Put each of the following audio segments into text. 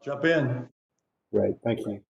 Jump in. Great, thank you.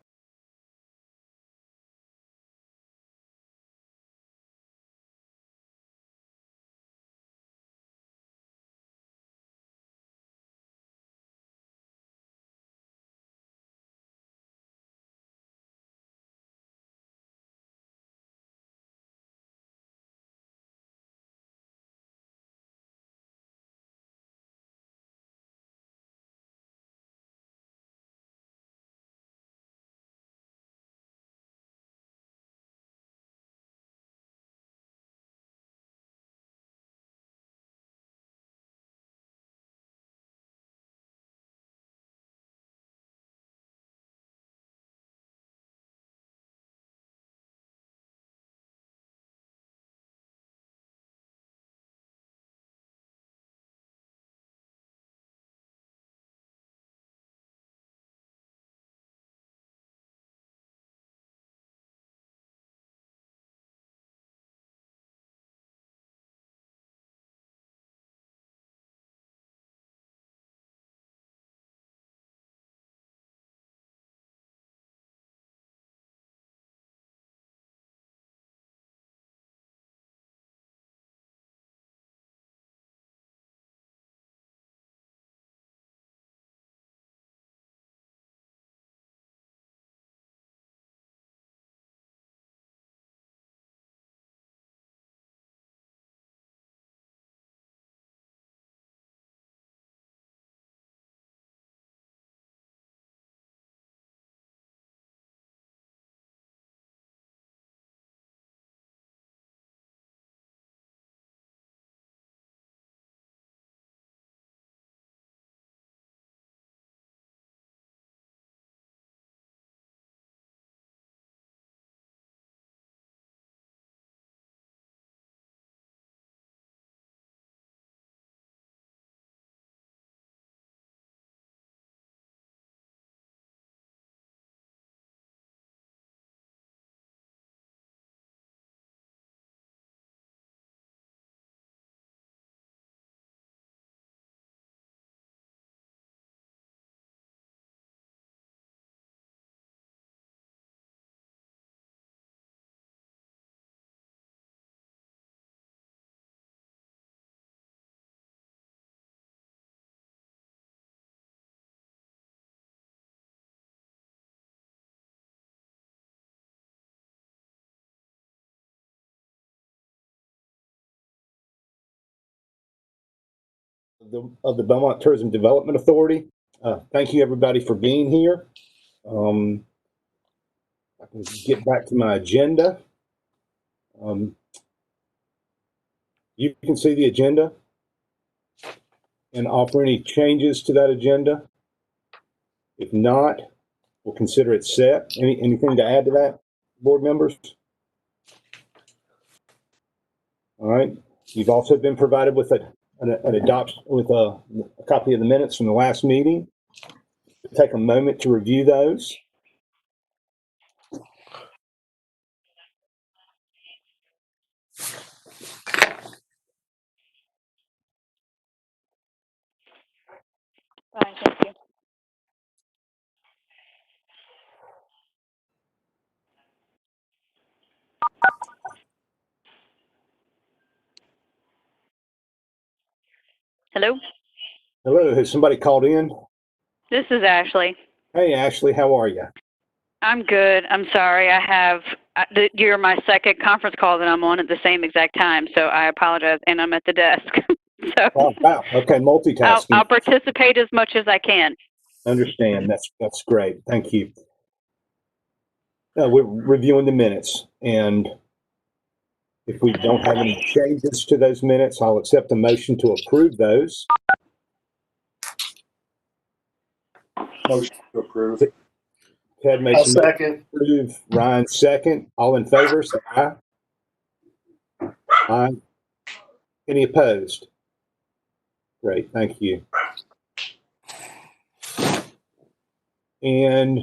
Of the Belmont Tourism Development Authority. Thank you everybody for being here. I can get back to my agenda. You can see the agenda and offer any changes to that agenda. If not, we'll consider it set. Anything to add to that, board members? All right. You've also been provided with an a copy of the minutes from the last meeting. Take a moment to review those. Fine, thank you. Hello? Hello, has somebody called in? This is Ashley. Hey, Ashley, how are you? I'm good. I'm sorry. You're my second conference call that I'm on at the same exact time, so I apologize, and I'm at the desk. So Oh, wow. Okay, multitasking. I'll participate as much as I can. Understand. That's great. Thank you. We're reviewing the minutes, and if we don't have any changes to those minutes, I'll accept a motion to approve those. Motion to approve. Ted makes I'll a motion second. to approve. Ryan second. All in favor, say aye. Aye. Any opposed? Great, thank you. And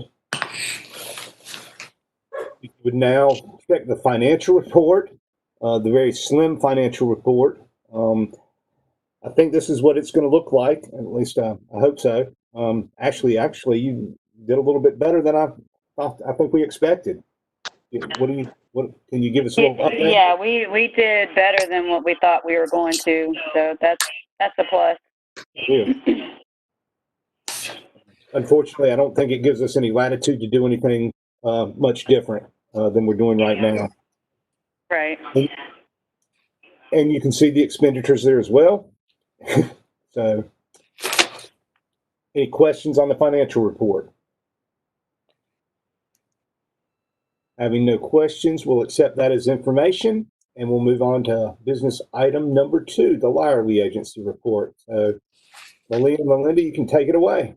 we would now check the financial report, the very slim financial report. I think this is what it's going to look like, at least I hope so. Actually, you did a little bit better than I think we expected. What can you give us a little update? Yeah, we did better than what we thought we were going to, so that's a plus. Yeah. Unfortunately, I don't think it gives us any latitude to do anything much different than we're doing right now. Right. And you can see the expenditures there as well. So, any questions on the financial report? Having no questions, we'll accept that as information, and we'll move on to business item number 2, the Lyerly agency report. So, Malia and Melinda, you can take it away.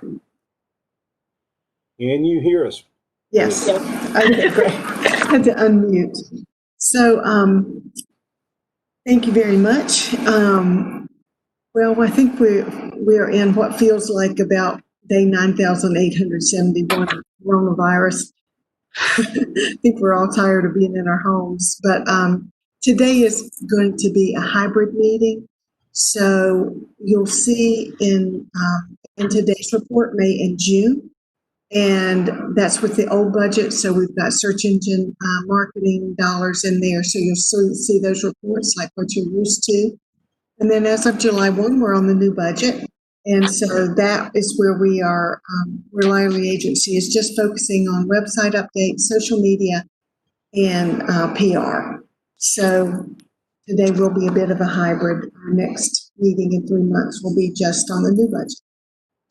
Can you hear us? Yes. Okay, great. I had to unmute. So, thank you very much. Well, I think we're in what feels like about day 9,871 of coronavirus. I think we're all tired of being in our homes, but today is going to be a hybrid meeting. So you'll see in today's report, May and June. And that's with the old budget. So we've got search engine marketing dollars in there. So you'll see those reports like what you're used to. And then as of July 1, we're on the new budget. And so that is where we are. Lyerly Agency is just focusing on website updates, social media, and PR. So today will be a bit of a hybrid. Our next meeting in 3 months will be just on the new budget.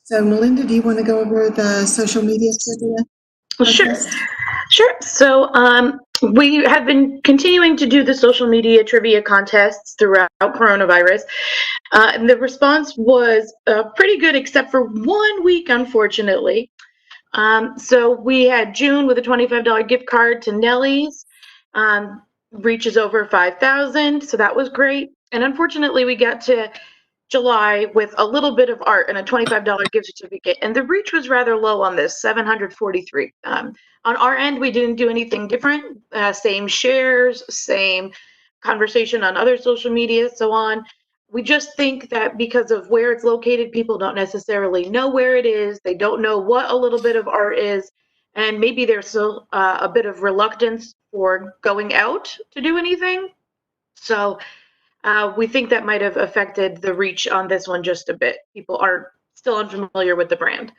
So, Melinda, do you want to go over the social media trivia? Sure. So we have been continuing to do the social media trivia contests throughout coronavirus. And the response was pretty good, except for 1 week, unfortunately. So we had June with a $25 gift card to Nellie's. Reaches over 5,000, so that was great. And unfortunately, we got to July with a little bit of art and a $25 gift certificate, and the reach was rather low on this, 743. On our end, we didn't do anything different. Same shares, same conversation on other social media, so on. We just think that because of where it's located, people don't necessarily know where it is. They don't know what a little bit of art is, and maybe there's still a bit of reluctance for going out to do anything. So we think that might have affected the reach on this one just a bit. People are still unfamiliar with the brand.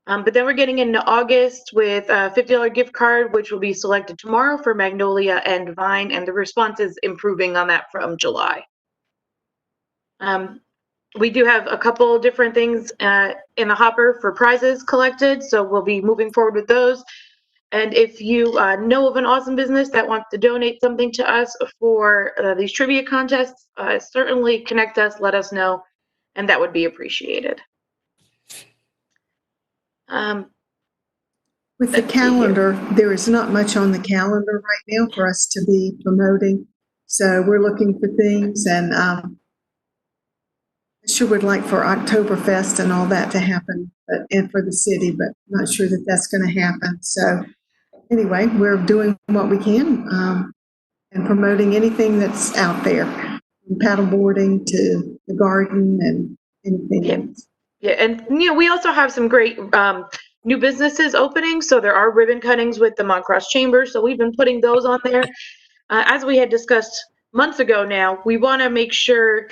But then we're getting into August with a $50 gift card, which will be selected tomorrow for Magnolia and Vine, and the response is improving on that from July. We do have a couple different things in the hopper for prizes collected, so we'll be moving forward with those. And if you know of an awesome business that wants to donate something to us for these trivia contests, certainly connect us, let us know, and that would be appreciated. With the calendar, there is not much on the calendar right now for us to be promoting. So we're looking for things, and I sure would like for Oktoberfest and all that to happen, and for the city, but not sure that that's going to happen. So anyway, we're doing what we can and promoting anything that's out there, from paddleboarding to the garden and anything else. Yeah, and we also have some great new businesses opening. So there are ribbon cuttings with the Montcross Chamber. So we've been putting those on there. As we had discussed months ago now, we want to make sure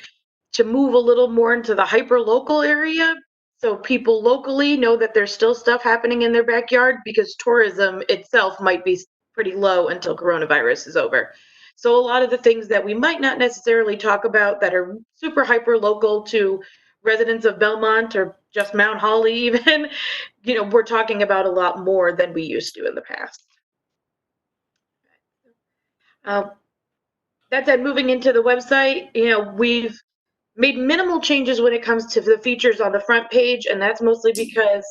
to move a little more into the hyper-local area so people locally know that there's still stuff happening in their backyard, because tourism itself might be pretty low until coronavirus is over. So a lot of the things that we might not necessarily talk about that are super hyper-local to residents of Belmont or just Mount Holly even, we're talking about a lot more than we used to in the past. That said, moving into the website, we've made minimal changes when it comes to the features on the front page, and that's mostly because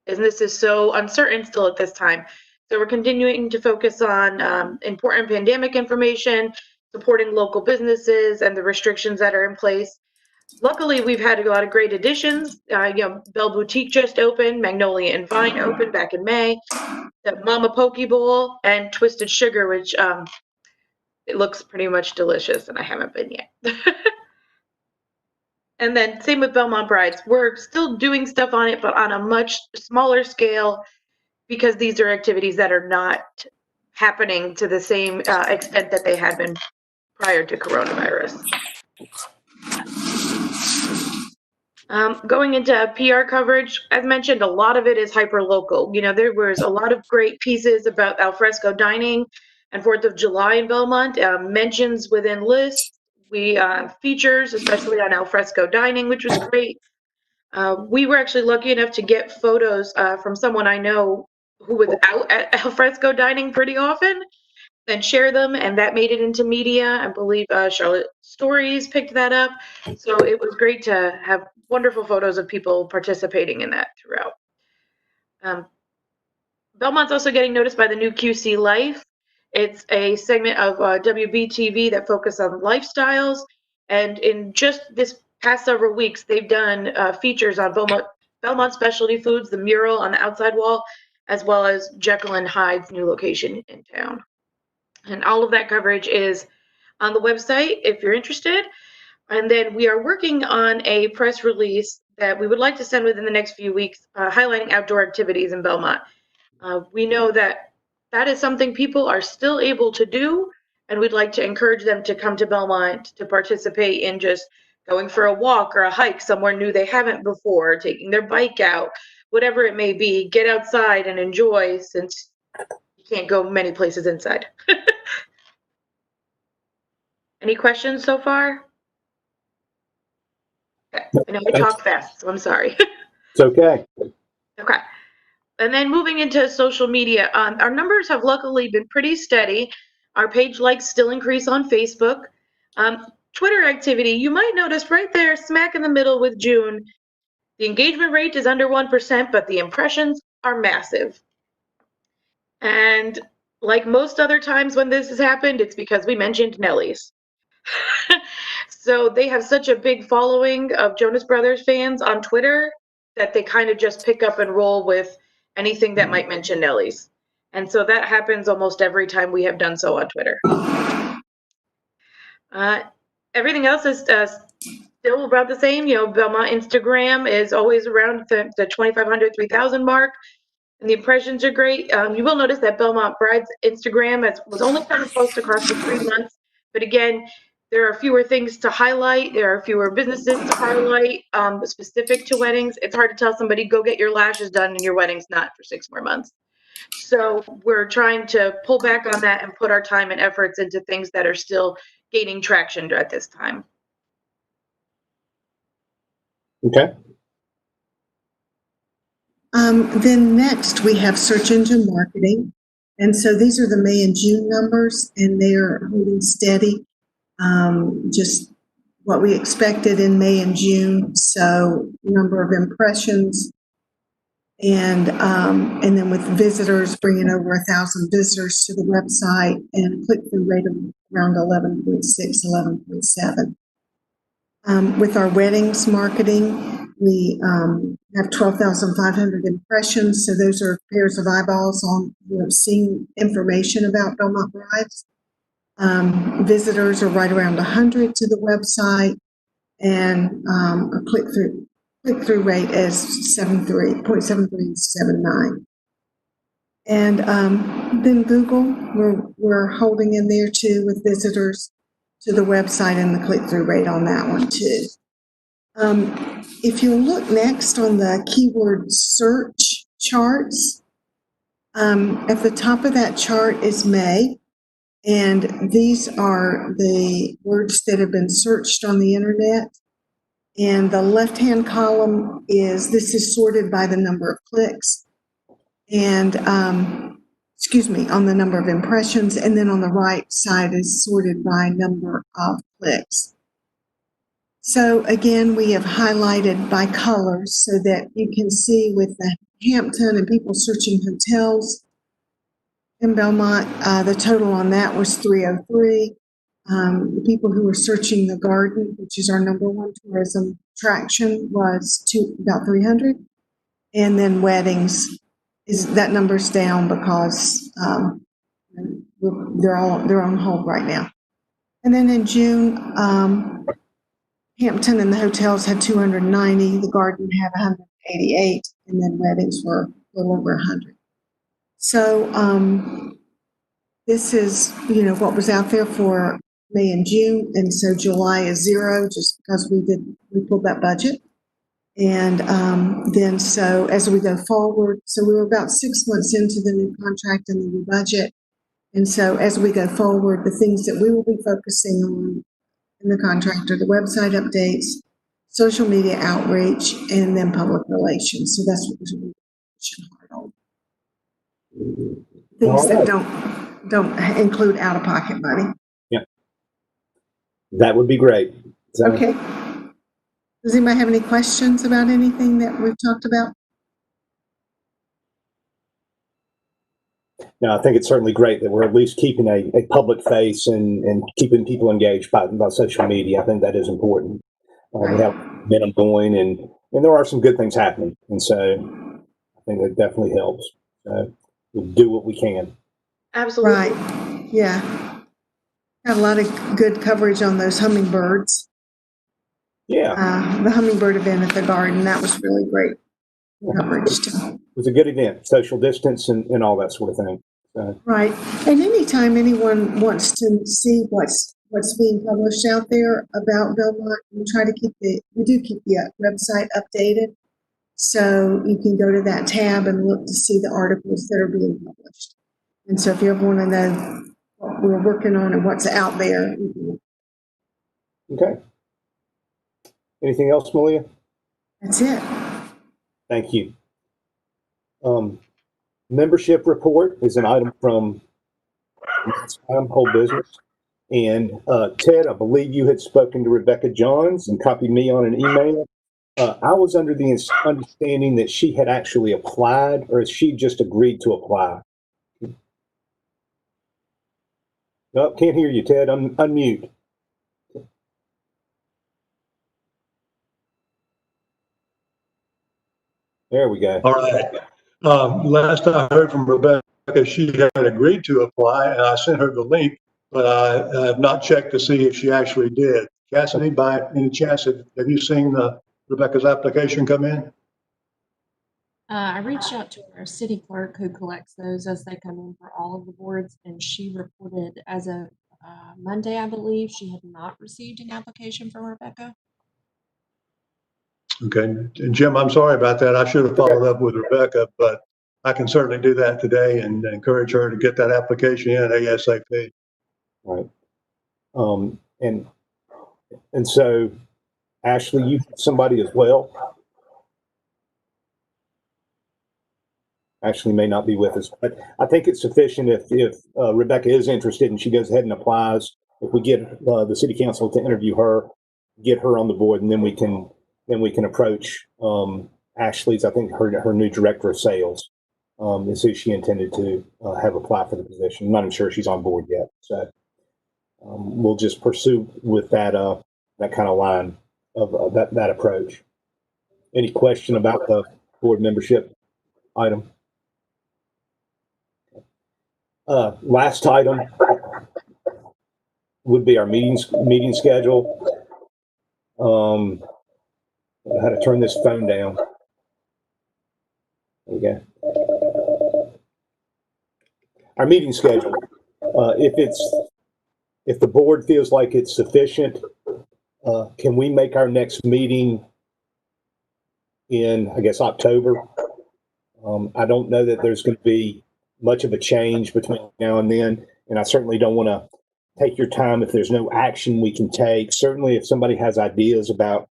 business is so uncertain still at this time. So we're continuing to focus on important pandemic information, supporting local businesses, and the restrictions that are in place. Luckily, we've had a lot of great additions. Belle Boutique just opened, Magnolia and Vine opened back in May, the Mama Poke Bowl, and Twisted Sugar, which it looks pretty much delicious, and I haven't been yet. And then same with Belmont Brides. We're still doing stuff on it, but on a much smaller scale because these are activities that are not happening to the same extent that they had been prior to coronavirus. Going into PR coverage, as mentioned, a lot of it is hyper-local. You know, there was a lot of great pieces about alfresco dining and 4th of July in Belmont, mentions within lists, features, especially on alfresco dining, which was great. We were actually lucky enough to get photos from someone I know who was out at alfresco dining pretty often and share them, and that made it into media. I believe Charlotte Stories picked that up. So it was great to have wonderful photos of people participating in that throughout. Belmont's also getting noticed by the new QC Life. It's a segment of WBTV that focuses on lifestyles. And in just this past several weeks, they've done features on Belmont Specialty Foods, the mural on the outside wall, as well as Jekyll and Hyde's new location in town. And all of that coverage is on the website if you're interested. And then we are working on a press release that we would like to send within the next few weeks, highlighting outdoor activities in Belmont. We know that that is something people are still able to do, and we'd like to encourage them to come to Belmont to participate in just going for a walk or a hike somewhere new they haven't before, taking their bike out, whatever it may be. Get outside and enjoy, since you can't go many places inside. Any questions so far? Okay. I know I talk fast, so I'm sorry. It's okay. Okay. And then moving into social media, our numbers have luckily been pretty steady. Our page likes still increase on Facebook. Twitter activity, you might notice right there, smack in the middle with June, the engagement rate is under 1%, but the impressions are massive. And like most other times when this has happened, it's because we mentioned Nellie's. So they have such a big following of Jonas Brothers fans on Twitter that they kind of just pick up and roll with anything that might mention Nellie's. And so that happens almost every time we have done so on Twitter. Everything else is still about the same. You know, Belmont Instagram is always around the 2,500, 3,000 mark. And the impressions are great. You will notice that Belmont Bride's Instagram was only kind of posted across the 3 months. But again, there are fewer things to highlight. There are fewer businesses to highlight specific to weddings. It's hard to tell somebody, go get your lashes done and your wedding's not for 6 more months. So we're trying to pull back on that and put our time and efforts into things that are still gaining traction at this time. Okay. Then next we have search engine marketing. And so these are the May and June numbers, and they are holding steady. Just what we expected in May and June. So number of impressions, and then with visitors, bringing over 1,000 visitors to the website, and click-through rate of around 11.6, 11.7. With our weddings marketing, we have 12,500 impressions. So those are pairs of eyeballs on seeing information about Belmont Brides. Visitors are right around 100 to the website, and a click-through rate is 0.73 and 79. And then Google, we're holding in there too with visitors to the website, and the click-through rate on that one too. If you look next on the keyword search charts, at the top of that chart is May. And these are the words that have been searched on the internet. And the left-hand column this is sorted by the number of clicks. And, on the number of impressions. And then on the right side is sorted by number of clicks. So again, we have highlighted by colors so that you can see with the Hampton and people searching hotels in Belmont, the total on that was 303. The people who were searching the garden, which is our number one tourism attraction, was about 300. And then weddings, that number's down because they're on hold right now. And then in June, Hampton and the hotels had 290, the garden had 188, and then weddings were a little over 100. So this is, what was out there for May and June, and so July is 0, just because we pulled that budget. And then so as we go forward, so we were about 6 months into the new contract and the new budget. And so as we go forward, the things that we will be focusing on in the contract are the website updates, social media outreach, and then public relations. So that's what we're pushing hard on. Things that don't include out-of-pocket money. Yeah, that would be great. So, okay. Does anybody have any questions about anything that we've talked about? No, I think it's certainly great that we're at least keeping a public face and keeping people engaged by social media. I think that is important. We have momentum going, and there are some good things happening. And so I think that definitely helps. We'll do what we can. Absolutely. Right. Yeah. Got a lot of good coverage on those hummingbirds. Yeah. The hummingbird event at the garden, that was really great coverage too. It was a good event, social distance and all that sort of thing. Right. And anytime anyone wants to see what's being published out there about Belmont, we do keep the website updated. So you can go to that tab and look to see the articles that are being published. And so if you ever want to know what we're working on and what's out there. Okay. Anything else, Malia? That's it. Thank you. Membership report is an item from whole business. And Ted, I believe you had spoken to Rebecca Johns and copied me on an email. I was under the understanding that she had actually applied, or has she just agreed to apply? No, can't hear you, Ted. Unmute. There we go. All right. Last I heard from Rebecca, she had agreed to apply, and I sent her the link, but I have not checked to see if she actually did. Cassidy, by any chance, have you seen Rebecca's application come in? I reached out to our city clerk who collects those as they come in for all of the boards, and she reported as of Monday, I believe, she had not received an application from Rebecca. Okay. And Jim, I'm sorry about that. I should have followed up with Rebecca, but I can certainly do that today and encourage her to get that application in ASAP. Right. And so, Ashley, you have somebody as well. Ashley may not be with us, but I think it's sufficient if Rebecca is interested and she goes ahead and applies. If we get the city council to interview her, get her on the board, and then we can approach Ashley's. I think her new director of sales is who she intended to have apply for the position. I'm not even sure she's on board yet, so we'll just pursue with that kind of line of that approach. Any question about the board membership item? Last item would be our meeting schedule. I had to turn this phone down. There we go. Our meeting schedule. If the board feels like it's sufficient, can we make our next meeting in, I guess, October? I don't know that there's going to be much of a change between now and then, and I certainly don't want to take your time if there's no action we can take. Certainly, if somebody has ideas about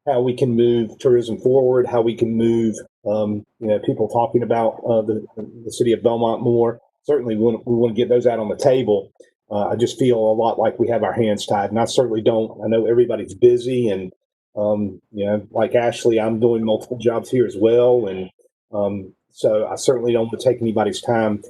how we can move tourism forward, how we can move, people talking about the city of Belmont more. Certainly, we want to get those out on the table. I just feel a lot like we have our hands tied, and I certainly don't. I know everybody's busy, and like Ashley, I'm doing multiple jobs here as well, and so I certainly don't want to take anybody's time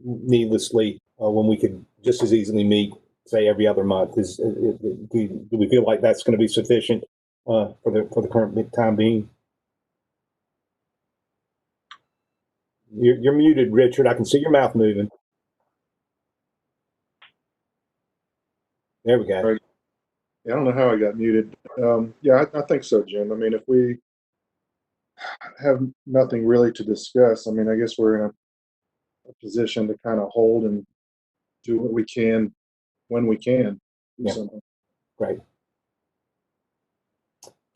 needlessly when we could just as easily meet, say, every other month. Do we feel like that's going to be sufficient for the current time being? You're muted, Richard. I can see your mouth moving. There we go. Yeah, I don't know how I got muted. Yeah, I think so, Jim. I mean, if we have nothing really to discuss, I mean, I guess we're in a position to kind of hold and do what we can when we can do Yeah. something. Great.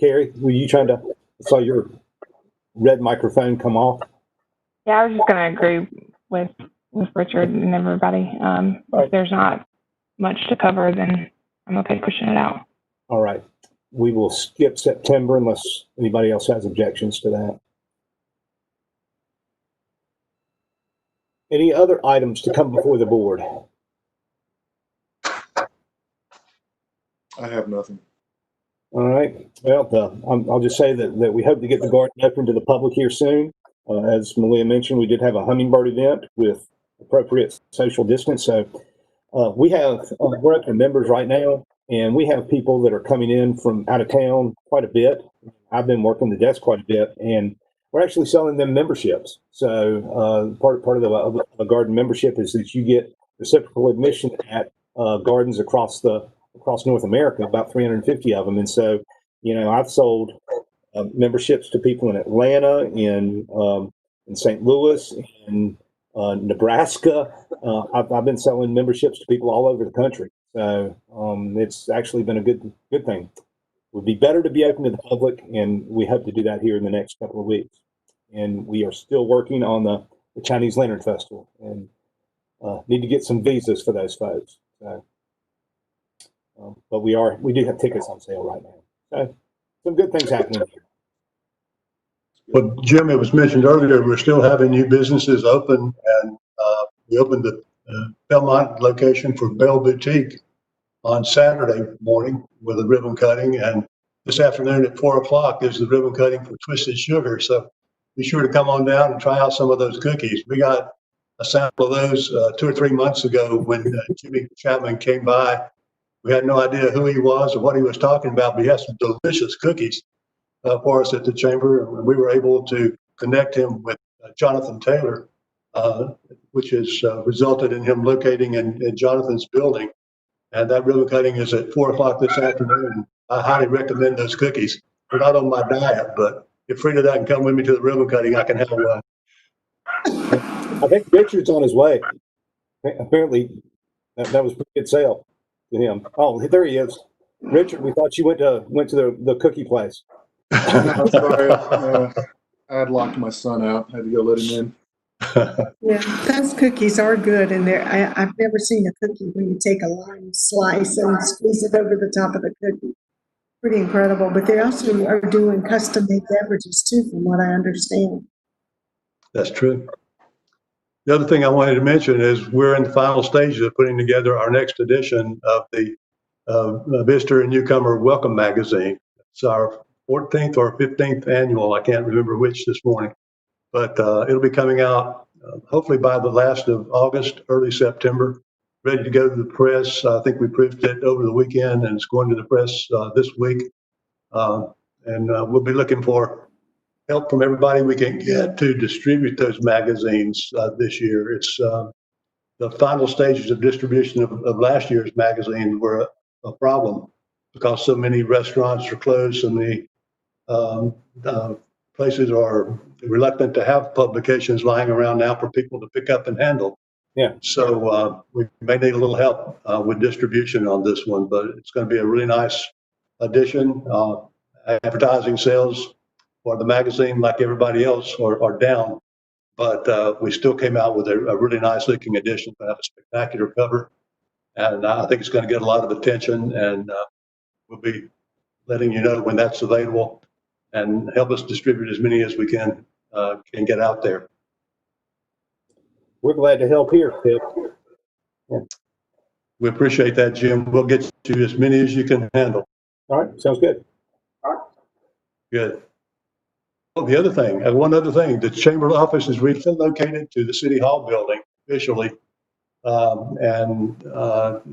Carrie, were you trying to, I saw your red microphone come off? Yeah, I was just going to agree with Richard and everybody. If there's not much to cover, then I'm okay pushing it out. All right. We will skip September unless anybody else has objections to that. Any other items to come before the board? I have nothing. All right. Well, I'll just say that we hope to get the garden open to the public here soon. As Malia mentioned, we did have a hummingbird event with appropriate social distance. So we're up to members right now, and we have people that are coming in from out of town quite a bit. I've been working the desk quite a bit, and we're actually selling them memberships. So part of the garden membership is that you get reciprocal admission at gardens across North America, about 350 of them. And so, I've sold memberships to people in Atlanta, in St. Louis, in Nebraska. I've been selling memberships to people all over the country. So it's actually been a good thing. It would be better to be open to the public, and we hope to do that here in the next couple of weeks. And we are still working on the Chinese Lantern Festival, and need to get some visas for those folks. So, but we do have tickets on sale right now. So some good things happening here. But Jim, it was mentioned earlier, we're still having new businesses open, and we opened the Belmont location for Bell Boutique on Saturday morning with a ribbon cutting, and this afternoon at 4:00 is the ribbon cutting for Twisted Sugar. So be sure to come on down and try out some of those cookies. We got a sample of those 2 or 3 months ago when Jimmy Chapman came by. We had no idea who he was or what he was talking about, but he had some delicious cookies for us at the chamber. And we were able to connect him with Jonathan Taylor, which has resulted in him locating in Jonathan's building. And that ribbon cutting is at 4:00 this afternoon. I highly recommend those cookies. They're not on my diet, but if Frida doesn't come with me to the ribbon cutting, I can have one. I think Richard's on his way. Apparently, that was a pretty good sale to him. Oh, there he is. Richard, we thought you went to the cookie place. I'm sorry. I had locked my son out. I had to go let him in. Yeah, those cookies are good, and I've never seen a cookie when you take a lime slice and squeeze it over the top of the cookie. Pretty incredible. But they also are doing custom-made beverages too, from what I understand. That's true. The other thing I wanted to mention is we're in the final stages of putting together our next edition of the Visitor and Newcomer Welcome Magazine. It's our 14th or 15th annual. I can't remember which this morning, but it'll be coming out hopefully by the last of August, early September, ready to go to the press. I think we proofed it over the weekend, and it's going to the press this week. And we'll be looking for help from everybody we can get to distribute those magazines this year. It's the final stages of distribution of last year's magazine were a problem because so many restaurants are closed, so many places are reluctant to have publications lying around now for people to pick up and handle. Yeah. So we may need a little help with distribution on this one, but it's going to be a really nice addition. Advertising sales for the magazine, like everybody else, are down, but we still came out with a really nice looking edition that have a spectacular cover, and I think it's going to get a lot of attention, and we'll be letting you know when that's available and help us distribute as many as we can get out there. We're glad to help here, Pip. Yeah. We appreciate that, Jim. We'll get you as many as you can handle. All right, sounds good. Good. Well, the other thing, one other thing, the chamber office is relocated to the City Hall building officially, and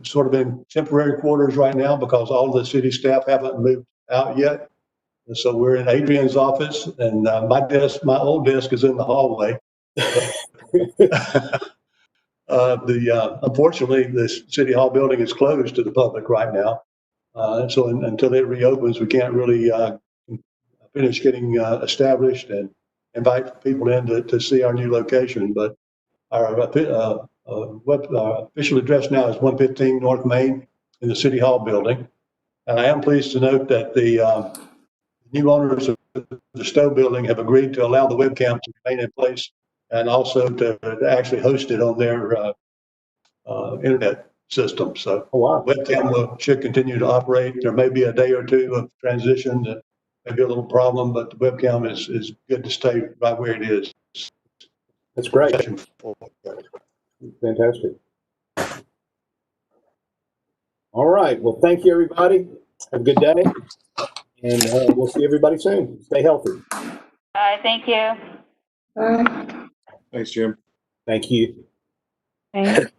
sort of in temporary quarters right now because all the city staff haven't moved out yet. And so we're in Adrian's office, and my old desk is in the hallway. Unfortunately, the City Hall building is closed to the public right now. So until it reopens, we can't really finish getting established and invite people in to see our new location. But our official address now is 115 North Main in the City Hall building. And I am pleased to note that the new owners of the Stowe building have agreed to allow the webcam to remain in place and also to actually host it on their internet system. So Oh, wow. should continue to operate. There may be a day or two of transition that may be a little problem, but the webcam is good to stay right where it is. That's great. Fantastic. All right. Well, thank you, everybody. Have a good day. And we'll see everybody soon. Stay healthy. Bye, thank you. Bye. Thanks, Jim. Thank you. Thanks.